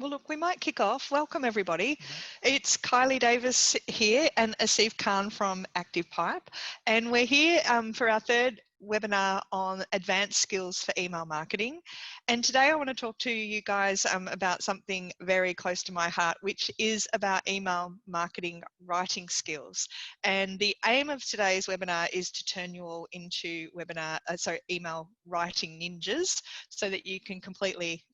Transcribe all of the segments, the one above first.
Well, look, we might kick off. Welcome, everybody. It's Kylie Davis here and Asif Khan from ActivePipe. And we're here for our third webinar on advanced skills for email marketing. And today I want to talk to you guys about something very close to my heart, which is about email marketing writing skills. And the aim of today's webinar is to turn you all into email writing ninjas so that you can completely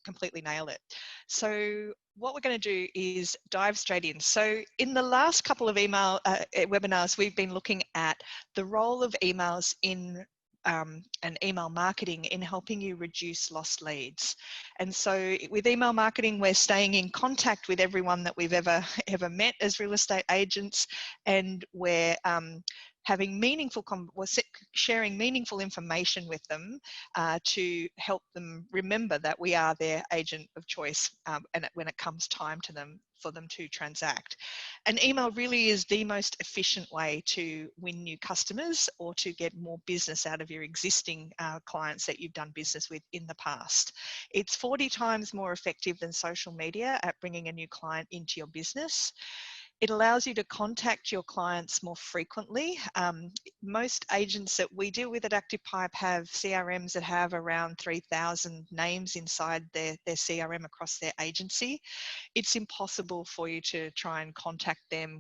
nail it. So what we're going to do is dive straight in. So in the last couple of webinars, we've been looking at the role of emails in and email marketing in helping you reduce lost leads. And so with email marketing, we're staying in contact with everyone that we've ever met as real estate agents, and we're having sharing meaningful information with them to help them remember that we are their agent of choice and when it comes time to them for them to transact. And email really is the most efficient way to win new customers or to get more business out of your existing clients that you've done business with in the past. It's 40 times more effective than social media at bringing a new client into your business. It allows you to contact your clients more frequently. Most agents that we deal with at ActivePipe have CRMs that have around 3,000 names inside their CRM across their agency. It's impossible for you to try and contact them,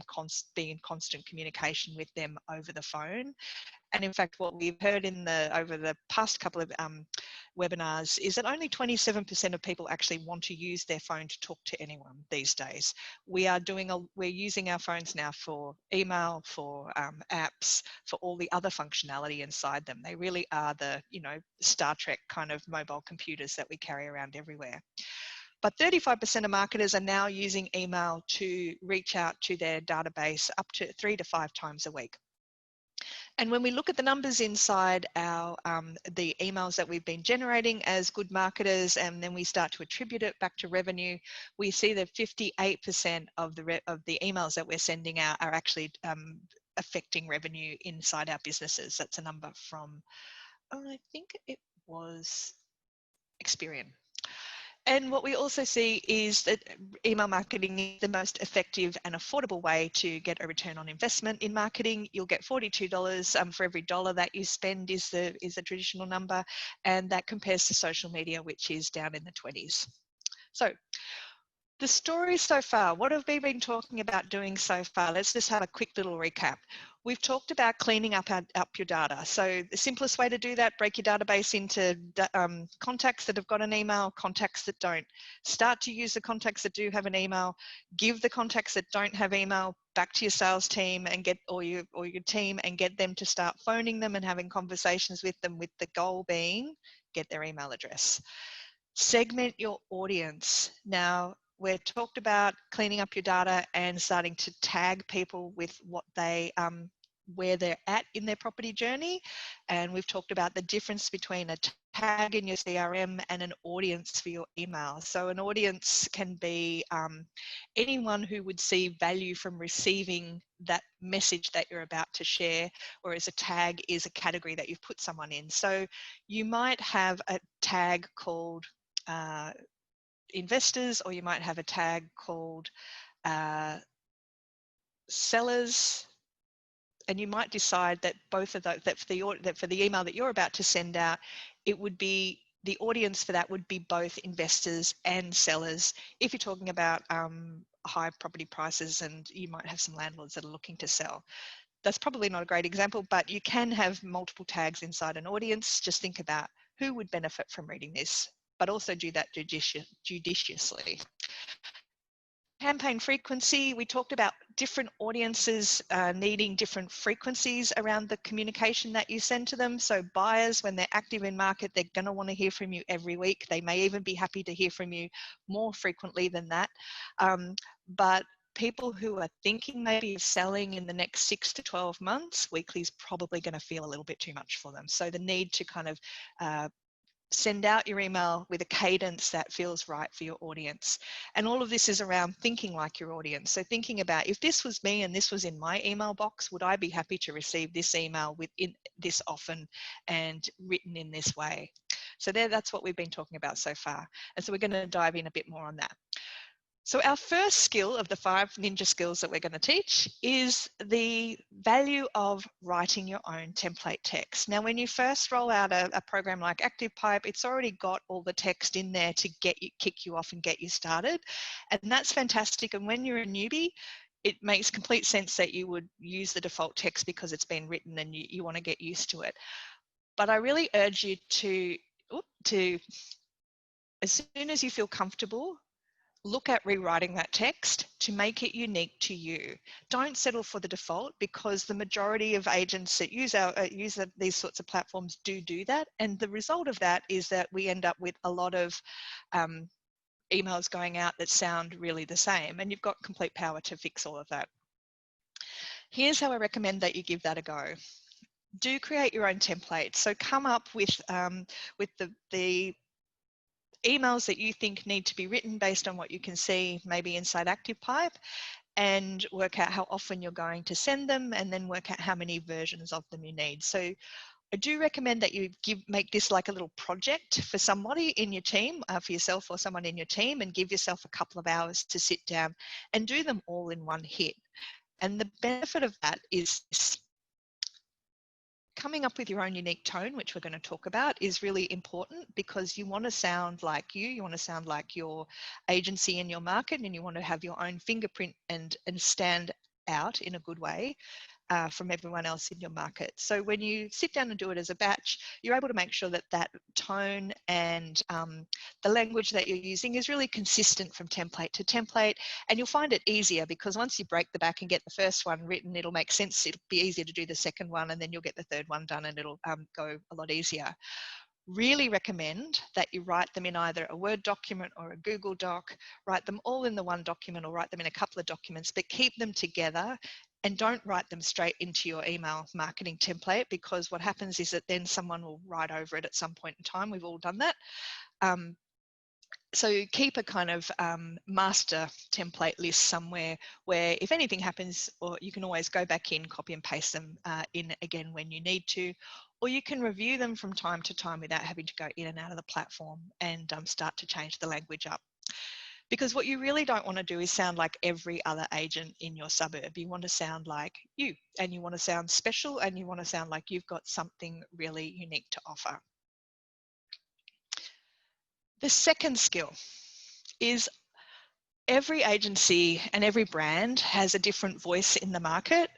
be in constant communication with them over the phone. And in fact, what we've heard over the past couple of webinars is that only 27% of people actually want to use their phone to talk to anyone these days. We're using our phones now for email, for apps, for all the other functionality inside them. They really are the, Star Trek kind of mobile computers that we carry around everywhere. But 35% of marketers are now using email to reach out to their database up to 3 to 5 times a week. And when we look at the numbers inside the emails that we've been generating as good marketers, and then we start to attribute it back to revenue, we see that 58% of the emails that we're sending out are actually affecting revenue inside our businesses. That's a number from, I think it was Experian. And what we also see is that email marketing is the most effective and affordable way to get a return on investment in marketing. You'll get $42 for every dollar that you spend is the traditional number, and that compares to social media, which is down in the 20s. So the story so far, what have we been talking about doing so far? Let's just have a quick little recap. We've talked about cleaning up your data. So the simplest way to do that, break your database into contacts that have got an email, contacts that don't. Start to use the contacts that do have an email. Give the contacts that don't have email back to your sales team and or your team, and get them to start phoning them and having conversations with them, with the goal being get their email address. Segment your audience. Now, we've talked about cleaning up your data and starting to tag people with what they where they're at in their property journey, and we've talked about the difference between a tag in your CRM and an audience for your email. So an audience can be anyone who would see value from receiving that message that you're about to share, whereas a tag is a category that you've put someone in. So you might have a tag called investors, or you might have a tag called sellers, and you might decide that both of those, that for the email that you're about to send out, it would be the audience for that would be both investors and sellers. If you're talking about high property prices and you might have some landlords that are looking to sell, that's probably not a great example, but you can have multiple tags inside an audience. Just think about who would benefit from reading this, but also do that judiciously. Campaign frequency, we talked about different audiences needing different frequencies around the communication that you send to them. So buyers, when they're active in market, they're going to want to hear from you every week. They may even be happy to hear from you more frequently than that. But people who are thinking maybe of selling in the next 6 to 12 months, weekly is probably going to feel a little bit too much for them. So the need to kind of send out your email with a cadence that feels right for your audience. And all of this is around thinking like your audience. So thinking about, if this was me and this was in my email box, would I be happy to receive this email within this often and written in this way? So that's what we've been talking about so far. And so we're going to dive in a bit more on that. So our first skill of the 5 ninja skills that we're going to teach is the value of writing your own template text. Now, when you first roll out a program like ActivePipe, it's already got all the text in there to kick you off and get you started. And that's fantastic. And when you're a newbie, it makes complete sense that you would use the default text because it's been written and you want to get used to it. But I really urge you to, as soon as you feel comfortable, look at rewriting that text to make it unique to you. Don't settle for the default, because the majority of agents that use these sorts of platforms do that. And the result of that is that we end up with a lot of emails going out that sound really the same, and you've got complete power to fix all of that. Here's how I recommend that you give that a go. Do create your own template. So come up with the emails that you think need to be written based on what you can see maybe inside ActivePipe, and work out how often you're going to send them, and then work out how many versions of them you need. So I do recommend that you make this like a little project for somebody in your team, for yourself or someone in your team, and give yourself a couple of hours to sit down and do them all in one hit. And the benefit of that is coming up with your own unique tone, which we're going to talk about, is really important, because you want to sound like you want to sound like your agency in your market, and you want to have your own fingerprint and stand out in a good way from everyone else in your market. So when you sit down and do it as a batch, you're able to make sure that that tone and the language that you're using is really consistent from template to template. And you'll find it easier, because once you break the back and get the first one written, it'll make sense. It'll be easier to do the second one, and then you'll get the third one done, and it'll go a lot easier. Really recommend that you write them in either a Word document or a Google Doc. Write them all in the one document, or write them in a couple of documents, but keep them together. And don't write them straight into your email marketing template, because what happens is that then someone will write over it at some point in time. We've all done that. So keep a kind of master template list somewhere where if anything happens, or you can always go back in, copy and paste them in again when you need to, or you can review them from time to time without having to go in and out of the platform and start to change the language up. Because what you really don't want to do is sound like every other agent in your suburb. You want to sound like you, and you want to sound special, and you want to sound like you've got something really unique to offer. The second skill is every agency and every brand has a different voice in the market.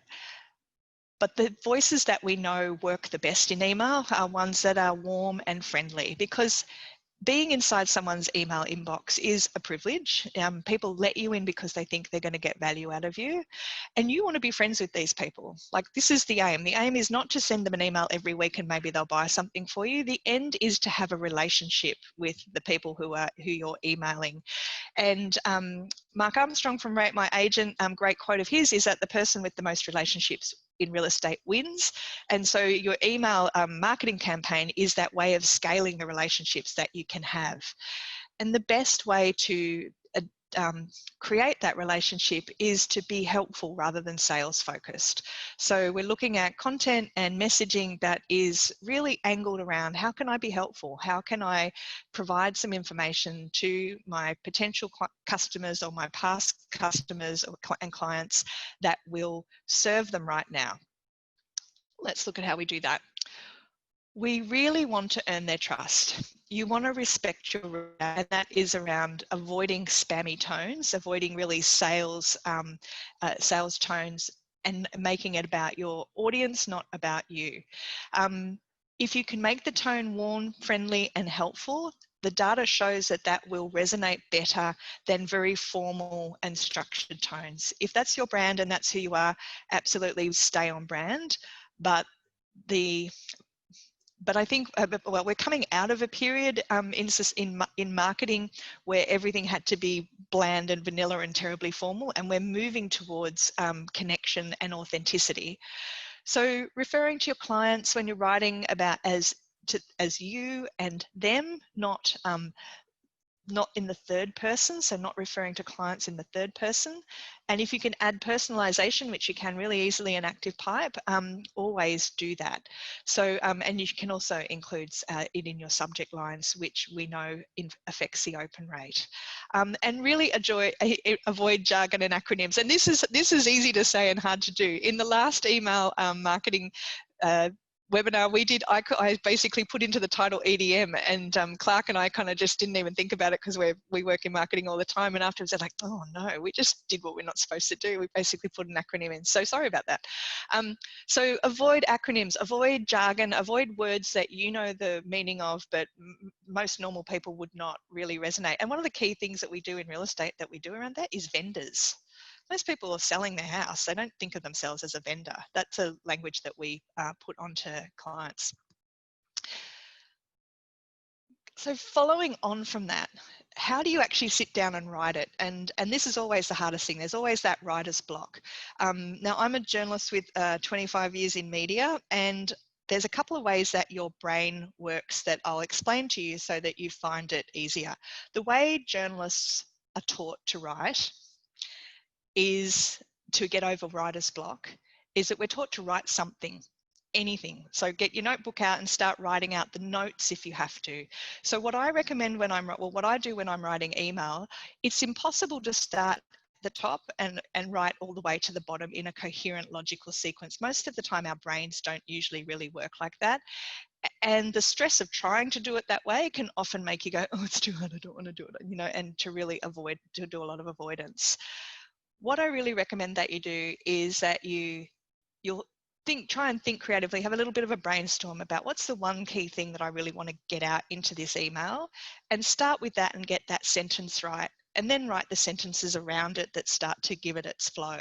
But the voices that we know work the best in email are ones that are warm and friendly, because being inside someone's email inbox is a privilege. People let you in because they think they're going to get value out of you. And you want to be friends with these people. Like, this is the aim. The aim is not to send them an email every week and maybe they'll buy something for you. The end is to have a relationship with the people who you're emailing. And Mark Armstrong from Rate My Agent, great quote of his is that the person with the most relationships in real estate wins. And so your email marketing campaign is that way of scaling the relationships that you can have. And the best way to create that relationship is to be helpful rather than sales focused. So we're looking at content and messaging that is really angled around, how can I be helpful? How can I provide some information to my potential customers or my past customers and clients that will serve them right now? Let's look at how we do that. We really want to earn their trust. You want to respect your reader, and that is around avoiding spammy tones, avoiding really sales tones, and making it about your audience, not about you. If you can make the tone warm, friendly, and helpful, the data shows that that will resonate better than very formal and structured tones. If that's your brand and that's who you are, absolutely stay on brand. But I think, well, we're coming out of a period in marketing where everything had to be bland and vanilla and terribly formal, and we're moving towards connection and authenticity. So referring to your clients when you're writing about as you and them, not not in the third person, so not referring to clients in the third person. And if you can add personalization, which you can really easily in ActivePipe, always do that. So, and you can also include it in your subject lines, which we know affects the open rate. And really avoid jargon and acronyms. And this is easy to say and hard to do. In the last email marketing webinar we did, I basically put into the title EDM, and Clark and I kind of just didn't even think about it because we work in marketing all the time, and afterwards they're like, oh no, we just did what we're not supposed to do. We basically put an acronym in. So sorry about that. So avoid acronyms, avoid jargon, avoid words that you know the meaning of, but most normal people would not really resonate. And one of the key things that we do in real estate that we do around that is vendors. Most people are selling their house. They don't think of themselves as a vendor. That's a language that we put onto clients. So following on from that, how do you actually sit down and write it? And this is always the hardest thing. There's always that writer's block. Now, I'm a journalist with 25 years in media, and there's a couple of ways that your brain works that I'll explain to you so that you find it easier. The way journalists are taught to write is to get over writer's block, is that we're taught to write something, anything. So get your notebook out and start writing out the notes if you have to. So what I recommend when what I do when I'm writing email, it's impossible to start at the top and write all the way to the bottom in a coherent logical sequence. Most of the time our brains don't usually really work like that. And the stress of trying to do it that way can often make you go, oh, it's too hard, I don't want to do it, and to really do a lot of avoidance. What I really recommend that you do is that you'll try and think creatively, have a little bit of a brainstorm about what's the one key thing that I really want to get out into this email, and start with that and get that sentence right, and then write the sentences around it that start to give it its flow.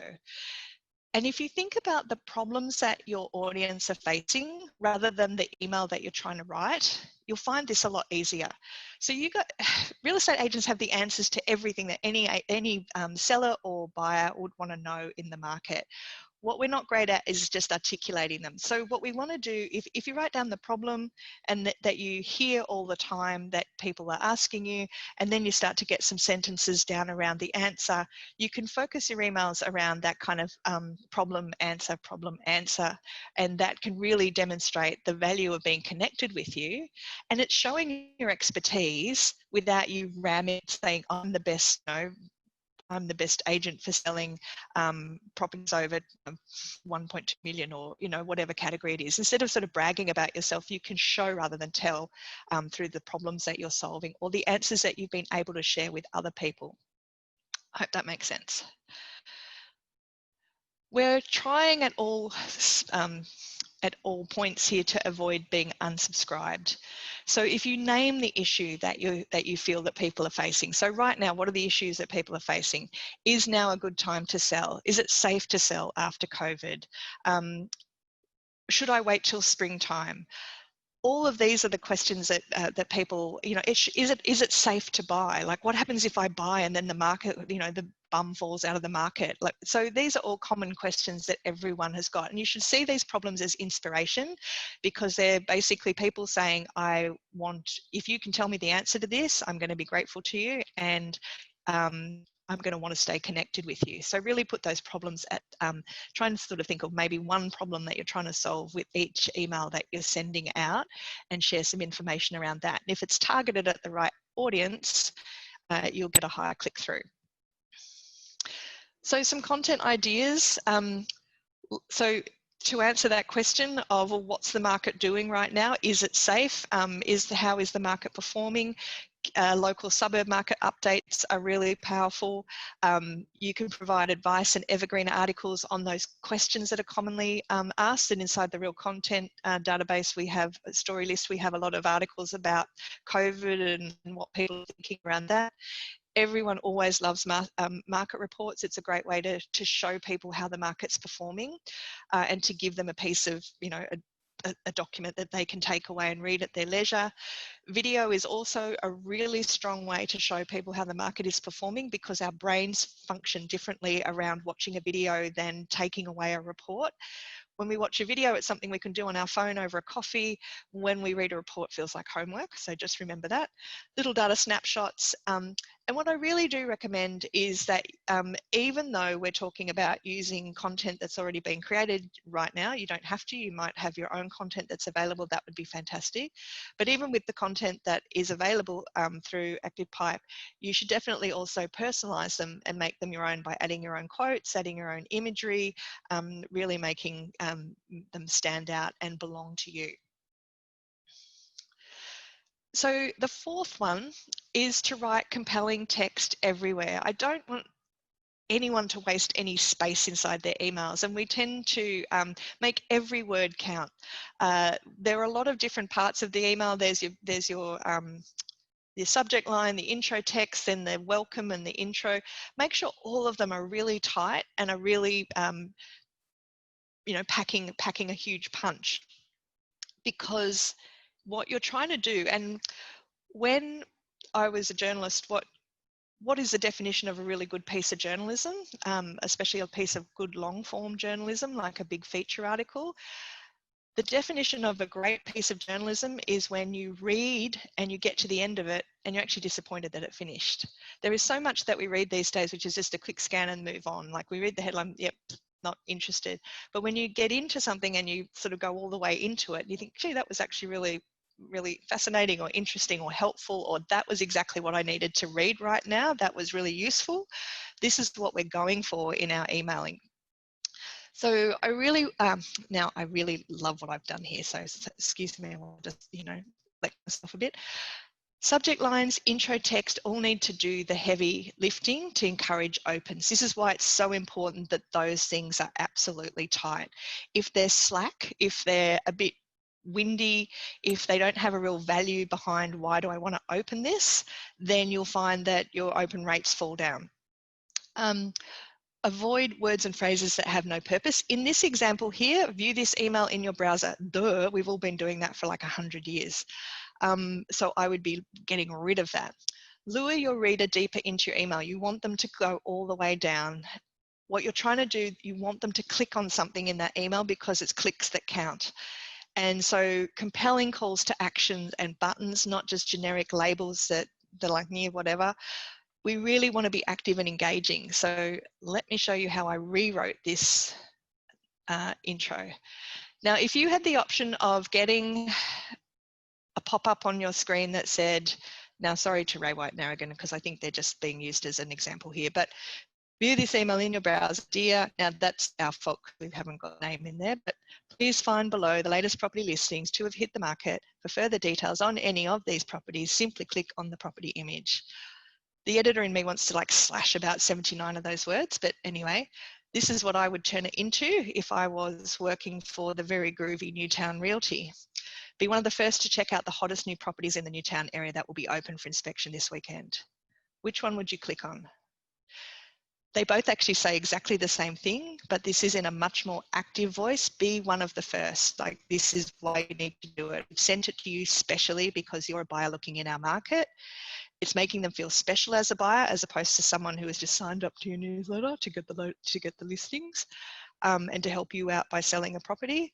And if you think about the problems that your audience are facing rather than the email that you're trying to write, you'll find this a lot easier. So real estate agents have the answers to everything that any seller or buyer would want to know in the market. What we're not great at is just articulating them. So what we want to do, if you write down the problem and that you hear all the time that people are asking you, and then you start to get some sentences down around the answer, you can focus your emails around that kind of problem, answer, and that can really demonstrate the value of being connected with you. And it's showing your expertise without you ramming, saying, I'm the best, I'm the best agent for selling properties over 1.2 million, or whatever category it is. Instead of sort of bragging about yourself, you can show rather than tell through the problems that you're solving or the answers that you've been able to share with other people. I hope that makes sense. We're trying at all points here to avoid being unsubscribed. So if you name the issue that you feel that people are facing, so right now, what are the issues that people are facing? Is now a good time to sell? Is it safe to sell after COVID? Should I wait till springtime? All of these are the questions that people, is it safe to buy? Like, what happens if I buy and then the market, the bum falls out of the market? So these are all common questions that everyone has got. And you should see these problems as inspiration, because they're basically people saying, if you can tell me the answer to this, I'm going to be grateful to you. And I'm going to want to stay connected with you. So really put those problems at, try and sort of think of maybe one problem that you're trying to solve with each email that you're sending out, and share some information around that. And if it's targeted at the right audience, you'll get a higher click-through. So some content ideas. So to answer that question of, well, what's the market doing right now? Is it safe? How is the market performing? Local suburb market updates are really powerful. You can provide advice and evergreen articles on those questions that are commonly asked. And inside the Real Content database, we have a story list. We have a lot of articles about COVID and what people are thinking around that. Everyone always loves market reports. It's a great way to show people how the market's performing, and to give them a piece of, a document that they can take away and read at their leisure. Video is also a really strong way to show people how the market is performing, because our brains function differently around watching a video than taking away a report. When we watch a video, it's something we can do on our phone over a coffee. When we read a report, it feels like homework. So just remember that. Little data snapshots. And what I really do recommend is that even though we're talking about using content that's already been created right now, you don't have to, you might have your own content that's available, that would be fantastic. But even with the content that is available through ActivePipe, you should definitely also personalize them and make them your own by adding your own quotes, adding your own imagery, really making them stand out and belong to you. So the fourth one is to write compelling text everywhere. I don't want anyone to waste any space inside their emails, and we tend to make every word count. There are a lot of different parts of the email. There's your subject line, the intro text, then the welcome and the intro. Make sure all of them are really tight and are really you know, packing a huge punch, because what you're trying to do, and when I was a journalist, what is the definition of a really good piece of journalism, especially a piece of good long form journalism like a big feature article? The definition of a great piece of journalism is when you read and you get to the end of it and you're actually disappointed that it finished. There is so much that we read these days which is just a quick scan and move on. Like we read the headline, yep, not interested. But when you get into something and you sort of go all the way into it, you think, gee, that was actually really fascinating or interesting or helpful, or that was exactly what I needed to read right now. That was really useful. This is what we're going for in our emailing. So I really, now I really love what I've done here. So excuse me, I'll just, you know, let myself a bit. Subject lines, intro text all need to do the heavy lifting to encourage opens. This is why it's so important that those things are absolutely tight. If they're slack, if they're a bit windy, if they don't have a real value behind why do I want to open this, then you'll find that your open rates fall down. Avoid words and phrases that have no purpose. In this example here, view this email in your browser. Duh, we've all been doing that for like 100 years. So I would be getting rid of that. Lure your reader deeper into your email. You want them to go all the way down. What you're trying to do, you want them to click on something in that email because it's clicks that count. And so compelling calls to action and buttons, not just generic labels that they're like near whatever. We really want to be active and engaging. So let me show you how I rewrote this intro. Now, if you had the option of getting a pop-up on your screen that said, now sorry to Ray White Narragain, because I think they're just being used as an example here, but view this email in your browser, dear. Now that's our fault, we haven't got a name in there, but please find below the latest property listings to have hit the market. For further details on any of these properties, simply click on the property image. The editor in me wants to like slash about 79 of those words, but anyway, this is what I would turn it into if I was working for the very groovy Newtown Realty. Be one of the first to check out the hottest new properties in the Newtown area that will be open for inspection this weekend. Which one would you click on? They both actually say exactly the same thing, but this is in a much more active voice. Be one of the first. Like, this is why you need to do it. We've sent it to you specially because you're a buyer looking in our market. It's making them feel special as a buyer, as opposed to someone who has just signed up to your newsletter to get the listings and to help you out by selling a property.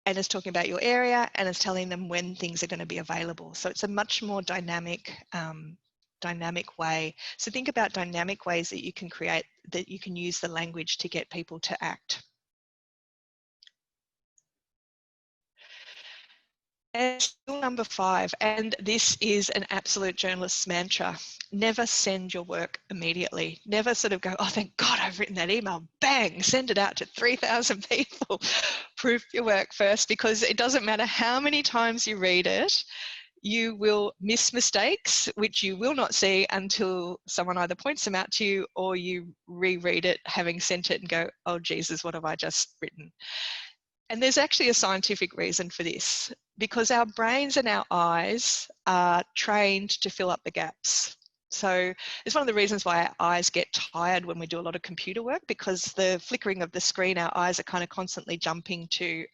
And it's talking about your area, and it's telling them when things are going to be available. So it's a much more dynamic way. So think about dynamic ways that you can create, that you can use the language to get people to act. And skill number 5, and this is an absolute journalist's mantra: never send your work immediately. Never sort of go, oh, thank God I've written that email, bang, send it out to 3,000 people. Proof your work first, because it doesn't matter how many times you read it, you will miss mistakes, which you will not see until someone either points them out to you or you reread it having sent it and go, oh, Jesus, what have I just written? And there's actually a scientific reason for this, because our brains and our eyes are trained to fill up the gaps. So it's one of the reasons why our eyes get tired when we do a lot of computer work, because the flickering of the screen, our eyes are kind of constantly jumping to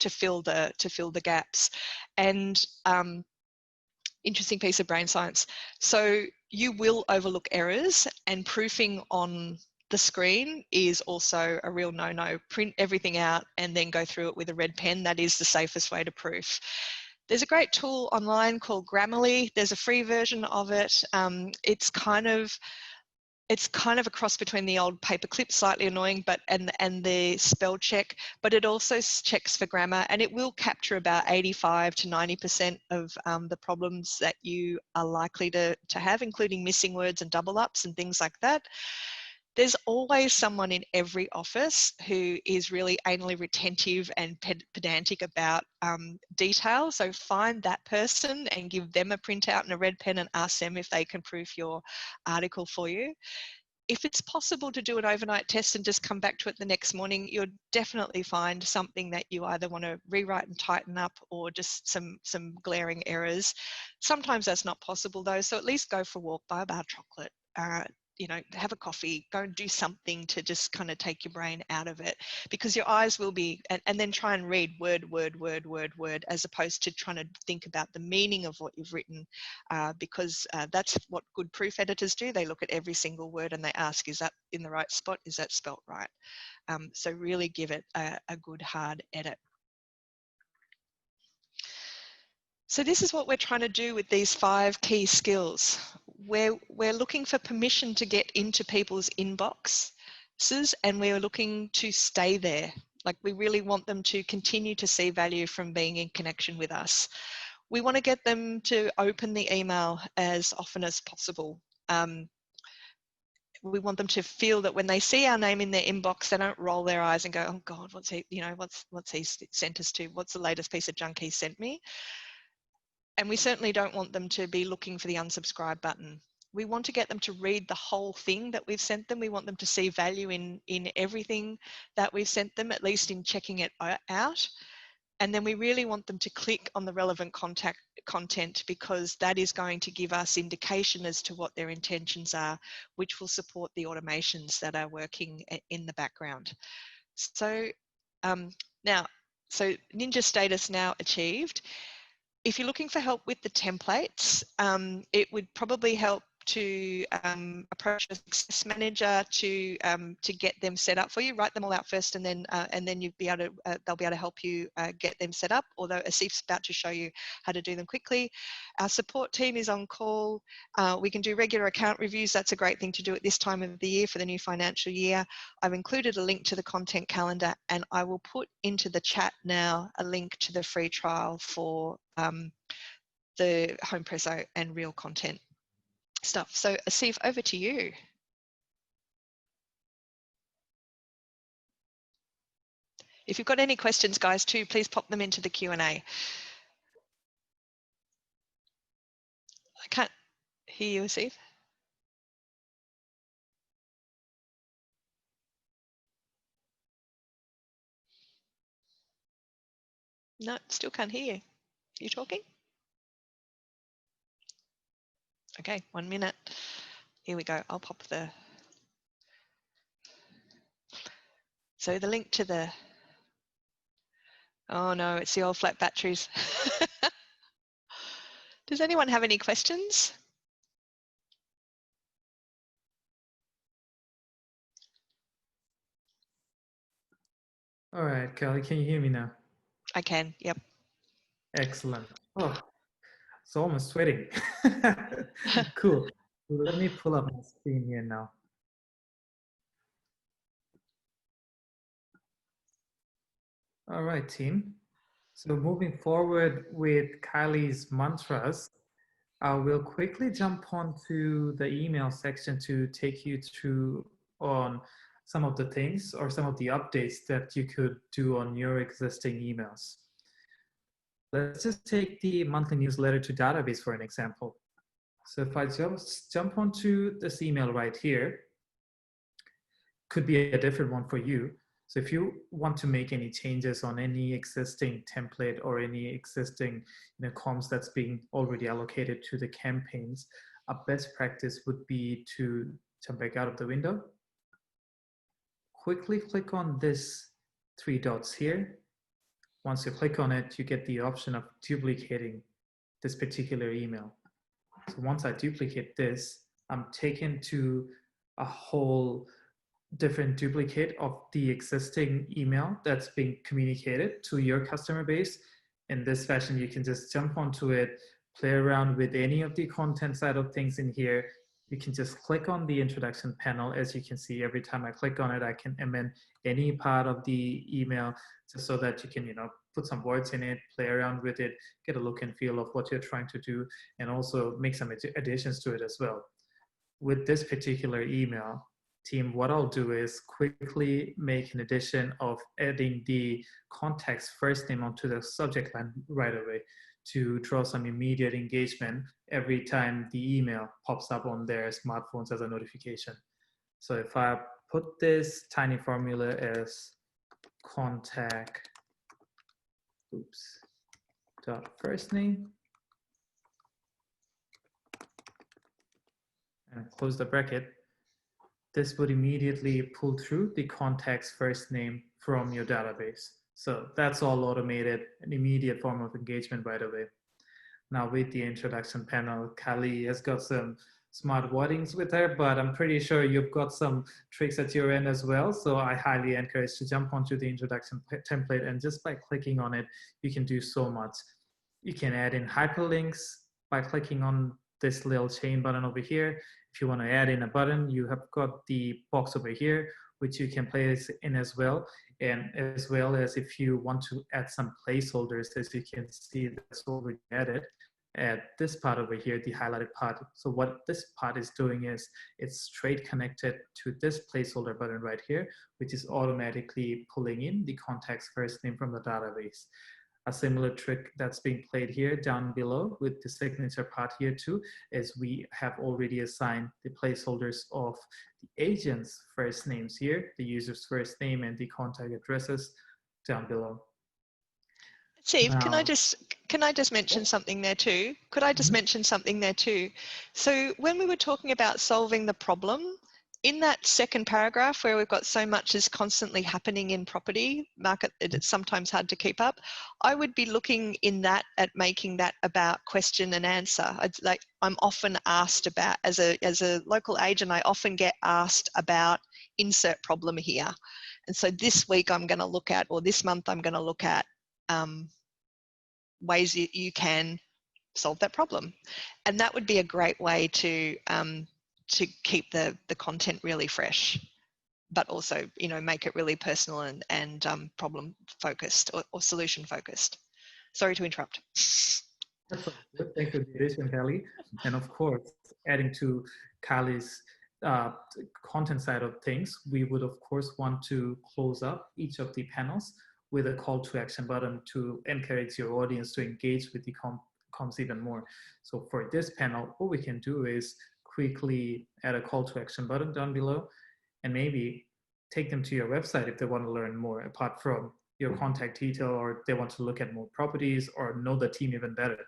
fill the gaps. And interesting piece of brain science. So you will overlook errors, and proofing on the screen is also a real no-no. Print everything out and then go through it with a red pen. That is the safest way to proof. There's a great tool online called Grammarly. There's a free version of it. It's kind of a cross between the old paperclip, slightly annoying, but and the spell check, but it also checks for grammar, and it will capture about 85 to 90% of the problems that you are likely to have, including missing words and double ups and things like that. There's always someone in every office who is really anally retentive and pedantic about detail. So find that person and give them a printout and a red pen and ask them if they can proof your article for you. If it's possible to do an overnight test and just come back to it the next morning, you'll definitely find something that you either want to rewrite and tighten up, or just some glaring errors. Sometimes that's not possible though, so at least go for a walk, buy a bar of chocolate, you know, have a coffee, go and do something to just kind of take your brain out of it, because your eyes will be, and then try and read word, as opposed to trying to think about the meaning of what you've written, because that's what good proof editors do. They look at every single word and they ask, is that in the right spot? Is that spelt right? So really give it a good hard edit. So this is what we're trying to do with these 5 key skills. We're looking for permission to get into people's inboxes, and we're looking to stay there. Like, we really want them to continue to see value from being in connection with us. We want to get them to open the email as often as possible. We want them to feel that when they see our name in their inbox, they don't roll their eyes and go, oh God, what's he, you know, what's he sent us to? What's the latest piece of junk he sent me? And we certainly don't want them to be looking for the unsubscribe button. We want to get them to read the whole thing that we've sent them. We want them to see value in everything that we've sent them, at least in checking it out. And then we really want them to click on the relevant content, because that is going to give us indication as to what their intentions are, which will support the automations that are working in the background. So so Ninja status now achieved. If you're looking for help with the templates, it would probably help to approach a success manager to get them set up for you. Write them all out first, and then you'll be able to they'll be able to help you get them set up. Although Asif's about to show you how to do them quickly. Our support team is on call. We can do regular account reviews. That's a great thing to do at this time of the year for the new financial year. I've included a link to the content calendar, and I will put into the chat now a link to the free trial for the HomePresso and Real Content stuff. So Asif, over to you. If you've got any questions, guys, too, please pop them into the Q&A. I can't hear you, Asif. No, still can't hear you. You talking? Okay, 1 minute. Here we go. I'll pop the... So the link to the... Oh no, it's the old flat batteries. Does anyone have any questions? All right, Kelly, can you hear me now? I can, yep. Excellent. Oh, it's almost sweating. Cool. Let me pull up my screen here now. All right, team. So moving forward with Kylie's mantras, we'll quickly jump onto the email section to take you through on some of the things or some of the updates that you could do on your existing emails. Let's just take the monthly newsletter to database for an example. So if I just jump onto this email right here, could be a different one for you. So if you want to make any changes on any existing template or any existing comms that's being already allocated to the campaigns, a best practice would be to jump back out of the window. Quickly click on this 3 dots here. Once you click on it, you get the option of duplicating this particular email. So once I duplicate this, I'm taken to a whole different duplicate of the existing email that's being communicated to your customer base. In this fashion, you can just jump onto it, play around with any of the content side of things in here. You can just click on the introduction panel. As you can see, every time I click on it, I can amend any part of the email just so that you can, put some words in it, play around with it, get a look and feel of what you're trying to do, and also make some additions to it as well. With this particular email, team, what I'll do is quickly make an addition of adding the contact's first name onto the subject line right away to draw some immediate engagement every time the email pops up on their smartphones as a notification. So if I put this tiny formula as contact, dot first name, and close the bracket, this would immediately pull through the contact's first name from your database. So that's all automated, an immediate form of engagement right away. Now with the introduction panel, Kylie has got some smart wordings with her, but I'm pretty sure you've got some tricks at your end as well. So I highly encourage to jump onto the introduction template, and just by clicking on it, you can do so much. You can add in hyperlinks by clicking on this little chain button over here. If you want to add in a button, you have got the box over here, which you can place in as well. And as well as if you want to add some placeholders, as you can see, that's already added at this part over here, the highlighted part. So what this part is doing is it's straight connected to this placeholder button right here, which is automatically pulling in the contact's first name from the database. A similar trick that's being played here down below with the signature part here too, is we have already assigned the placeholders of the agent's first names here, the user's first name and the contact addresses down below. Steve, now, can I just mention something there too? Could I just mention something there too? So when we were talking about solving the problem, in that second paragraph where we've got so much is constantly happening in property market, it's sometimes hard to keep up, I would be looking in that at making that about question and answer. I'm often asked about, as a local agent, I often get asked about insert problem here. And so this week I'm going to look at, or this month I'm going to look at ways you can solve that problem. And that would be a great way to keep the content really fresh, but also, make it really personal and problem focused or solution focused. Sorry to interrupt. That's good. Thanks for the addition, Kylie. And of course, adding to Kylie's content side of things, we would of course want to close up each of the panels with a call to action button to encourage your audience to engage with the comms even more. So for this panel, what we can do is quickly add a call to action button down below, and maybe take them to your website if they want to learn more, apart from your contact detail, or they want to look at more properties or know the team even better.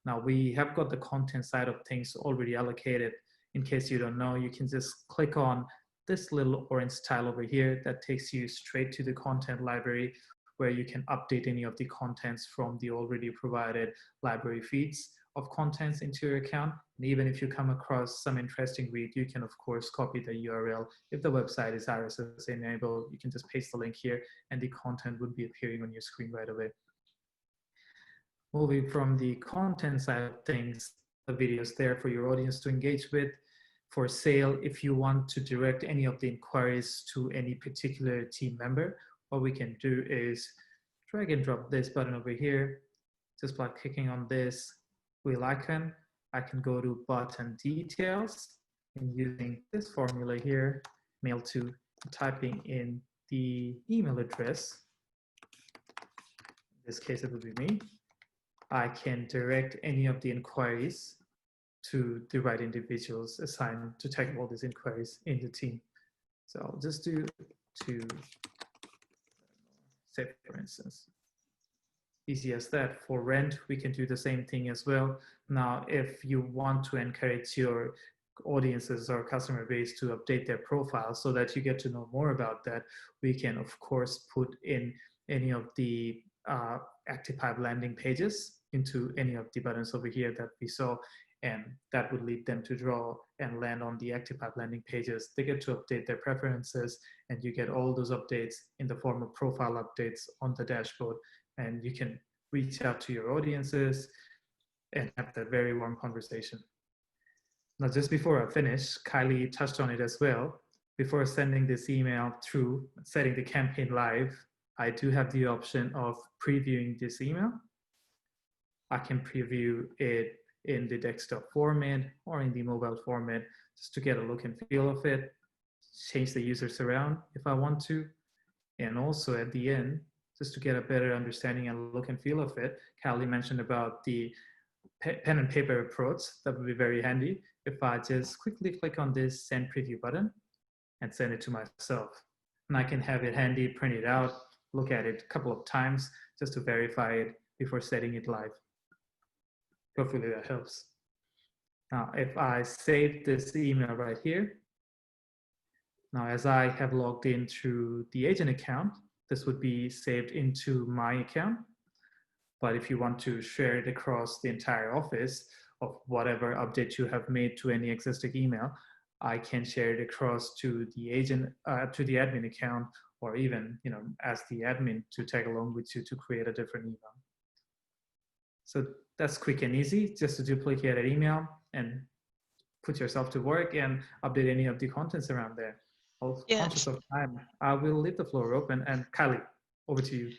Now we have got the content side of things already allocated. In case you don't know, you can just click on this little orange tile over here that takes you straight to the content library, where you can update any of the contents from the already provided library feeds of contents into your account. And even if you come across some interesting read, you can of course copy the URL. If the website is RSS enabled, you can just paste the link here and the content would be appearing on your screen right away. Moving from the content side of things, the video is there for your audience to engage with. For sale, if you want to direct any of the inquiries to any particular team member, what we can do is drag and drop this button over here. Just by clicking on this wheel icon, I can go to button details, and using this formula here, mail to, typing in the email address. In this case, it would be me. I can direct any of the inquiries to the right individuals assigned to tackle all these inquiries in the team. So I'll just do to, say for instance, easy as that. For rent, we can do the same thing as well. Now, if you want to encourage your audiences or customer base to update their profile so that you get to know more about that, we can of course put in any of the ActivePipe landing pages into any of the buttons over here that we saw and that would lead them to draw and land on the ActivePipe landing pages. They get to update their preferences, and you get all those updates in the form of profile updates on the dashboard, and you can reach out to your audiences and have that very warm conversation. Now, just before I finish, Kylie touched on it as well. Before sending this email through, setting the campaign live, I do have the option of previewing this email. I can preview it in the desktop format or in the mobile format just to get a look and feel of it, change the users around if I want to. And also at the end, just to get a better understanding and look and feel of it, Kylie mentioned about the pen and paper approach. That would be very handy if I just quickly click on this send preview button and send it to myself. And I can have it handy, print it out, look at it a couple of times just to verify it before setting it live. Hopefully that helps. Now, if I save this email right here, now as I have logged in through the agent account, this would be saved into my account. But if you want to share it across the entire office of whatever update you have made to any existing email, I can share it across to the agent, to the admin account, or even, ask the admin to tag along with you to create a different email. So that's quick and easy, just to duplicate an email and put yourself to work and update any of the contents around there. Also, conscious of time, I will leave the floor open. And Kylie, over to you.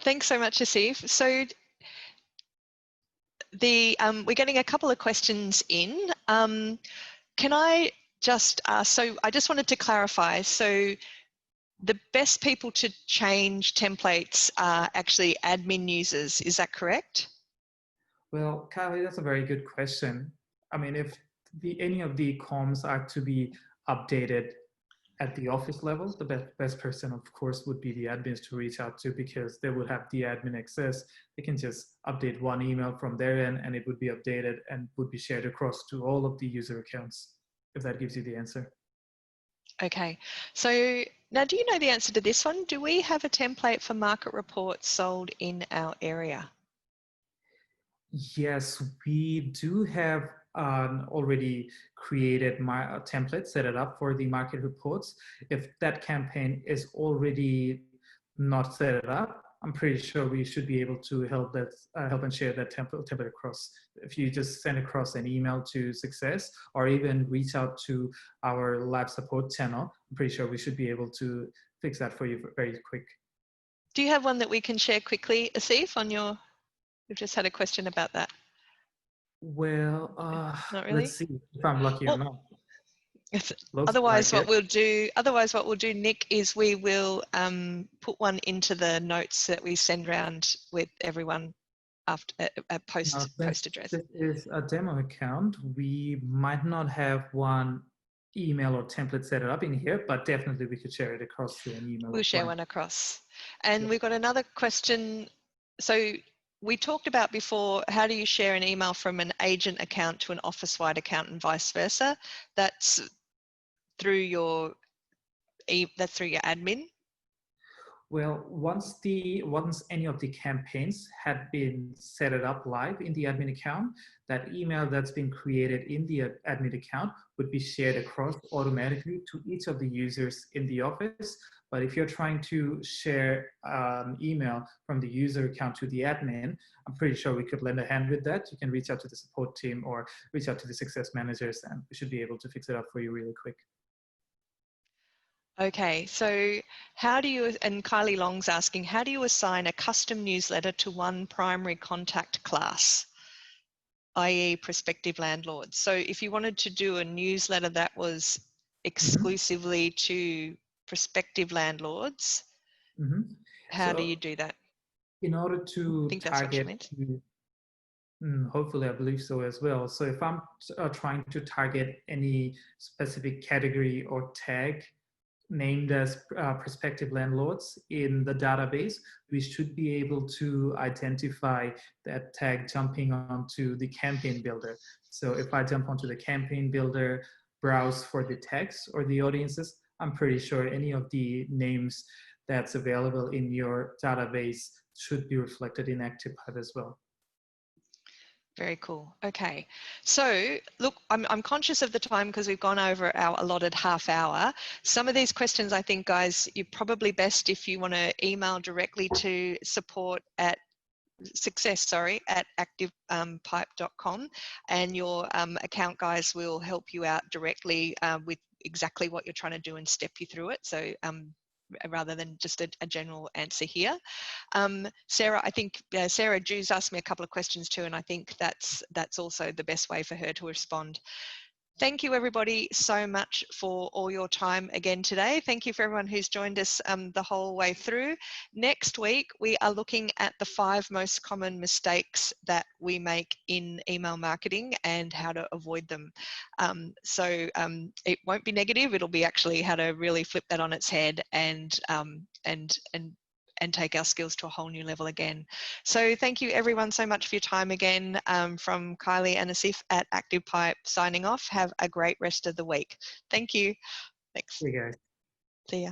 Thanks so much, Asif. So we're getting a couple of questions in. Can I just ask, so I just wanted to clarify, so the best people to change templates are actually admin users, is that correct? Well, Kylie, that's a very good question. I mean, if any of the comms are to be updated at the office level, the best person, of course, would be the admins to reach out to, because they would have the admin access. They can just update one email from their end and it would be updated and would be shared across to all of the user accounts, if that gives you the answer. Okay, so now do you know the answer to this one? Do we have a template for market reports sold in our area? Yes, we do have an already created template set it up for the market reports. If that campaign is already not set it up, I'm pretty sure we should be able to help and share that template across. If you just send across an email to Success or even reach out to our lab support channel, I'm pretty sure we should be able to fix that for you very quick. Do you have one that we can share quickly, Asif, on your, we've just had a question about that. Well, not really? Let's see if I'm lucky or not. Otherwise, what we'll do, Nick, is we will put one into the notes that we send around with everyone after a post address. This is a demo account. We might not have one email or template set up in here, but definitely we could share it across to an email. We'll share one across. And we've got another question. So we talked about before, how do you share an email from an agent account to an office-wide account and vice versa? That's through your admin. Well, once any of the campaigns had been set it up live in the admin account, that email that's been created in the admin account would be shared across automatically to each of the users in the office. But if you're trying to share email from the user account to the admin, I'm pretty sure we could lend a hand with that. You can reach out to the support team or reach out to the success managers, and we should be able to fix it up for you really quick. Okay, so how do you, and Kylie Long's asking, how do you assign a custom newsletter to one primary contact class, i.e. prospective landlords? So if you wanted to do a newsletter that was exclusively to prospective landlords, how do you do that? In order to target, hopefully I believe so as well. So if I'm trying to target any specific category or tag named as prospective landlords in the database, we should be able to identify that tag jumping onto the campaign builder. So if I jump onto the campaign builder, browse for the tags or the audiences, I'm pretty sure any of the names that's available in your database should be reflected in ActivePipe as well. Very cool. Okay. So look, I'm conscious of the time because we've gone over our allotted half hour. Some of these questions, I think, guys, you're probably best if you want to email directly to success@activepipe.com, and your account guys will help you out directly with exactly what you're trying to do and step you through it. So rather than just a general answer here. Sarah, I think Sarah Drew's asked me a couple of questions too, and I think that's also the best way for her to respond. Thank you everybody so much for all your time again today. Thank you for everyone who's joined us the whole way through. Next week, we are looking at the 5 most common mistakes that we make in email marketing and how to avoid them. So it won't be negative, it'll be actually how to really flip that on its head and take our skills to a whole new level again. So thank you everyone so much for your time again. From Kylie and Asif at ActivePipe signing off. Have a great rest of the week. Thank you. Thanks. See you guys. See ya.